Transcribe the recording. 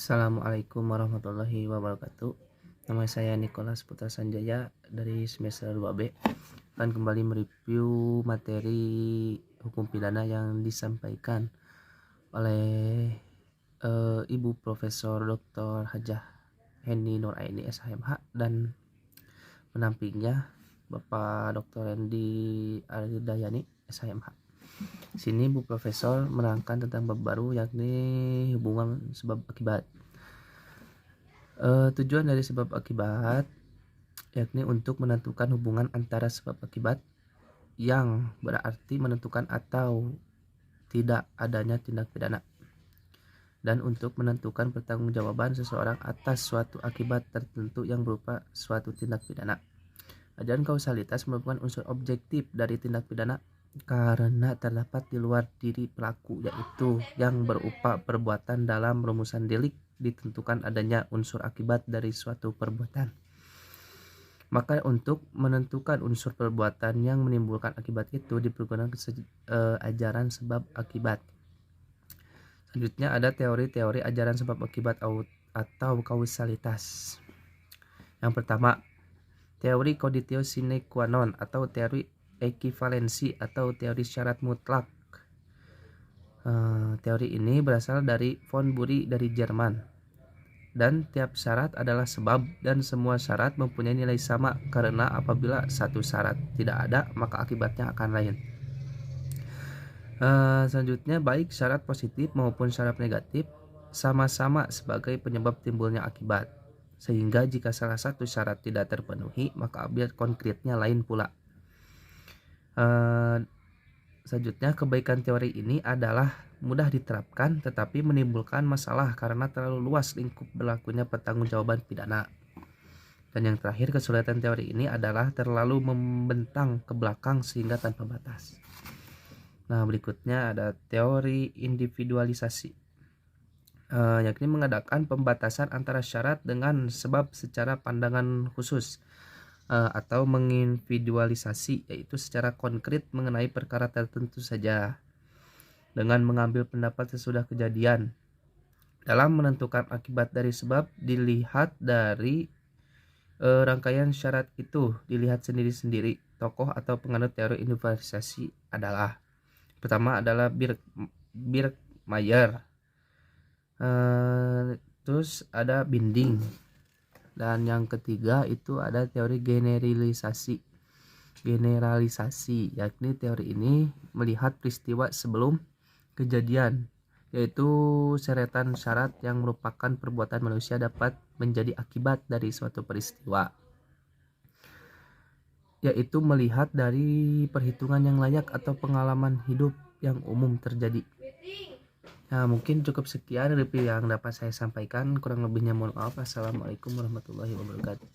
Assalamualaikum warahmatullahi wabarakatuh. Nama saya Nicholas Putra Sanjaya dari semester 2B. Akan kembali mereview materi hukum pidana yang disampaikan oleh Ibu Profesor Dr. Hajah Henny Nuraini SHMH dan penampingnya Bapak Dr. Randy Aridayani SHMH. Sini Bu Profesor menerangkan tentang bab baru yakni hubungan sebab akibat. Tujuan dari sebab akibat yakni untuk menentukan hubungan antara sebab akibat yang berarti menentukan atau tidak adanya tindak pidana, dan untuk menentukan pertanggungjawaban seseorang atas suatu akibat tertentu yang berupa suatu tindak pidana. Ajaran kausalitas merupakan unsur objektif dari tindak pidana karena terdapat di luar diri pelaku, yaitu yang berupa perbuatan. Dalam rumusan delik ditentukan adanya unsur akibat dari suatu perbuatan. Maka untuk menentukan unsur perbuatan yang menimbulkan akibat itu dipergunakan ajaran sebab akibat. Selanjutnya ada teori-teori ajaran sebab akibat atau kausalitas. Yang pertama, teori conditio sine qua non atau teori ekivalensi atau teori syarat mutlak. Teori ini berasal dari von Bury dari Jerman, dan tiap syarat adalah sebab dan semua syarat mempunyai nilai sama karena apabila satu syarat tidak ada maka akibatnya akan lain. Selanjutnya, baik syarat positif maupun syarat negatif sama-sama sebagai penyebab timbulnya akibat, sehingga jika salah satu syarat tidak terpenuhi maka akibat konkretnya lain pula. Selanjutnya, kebaikan teori ini adalah mudah diterapkan tetapi menimbulkan masalah karena terlalu luas lingkup berlakunya pertanggungjawaban pidana. Dan yang terakhir, kesulitan teori ini adalah terlalu membentang ke belakang sehingga tanpa batas. Nah, berikutnya ada teori individualisasi, yakni mengadakan pembatasan antara syarat dengan sebab secara pandangan khusus, atau mengindividualisasi, yaitu secara konkret mengenai perkara tertentu saja dengan mengambil pendapat sesudah kejadian. Dalam menentukan akibat dari sebab dilihat dari rangkaian syarat itu dilihat sendiri-sendiri. Tokoh atau penganut teori individualisasi adalah, pertama adalah Birkmayer, terus ada Binding, dan yang ketiga itu ada teori generalisasi, yakni teori ini melihat peristiwa sebelum kejadian, yaitu seretan syarat yang merupakan perbuatan manusia dapat menjadi akibat dari suatu peristiwa, yaitu melihat dari perhitungan yang layak atau pengalaman hidup yang umum terjadi. Nah, mungkin cukup sekian review yang dapat saya sampaikan. Kurang lebihnya mohon maaf. Assalamualaikum warahmatullahi wabarakatuh.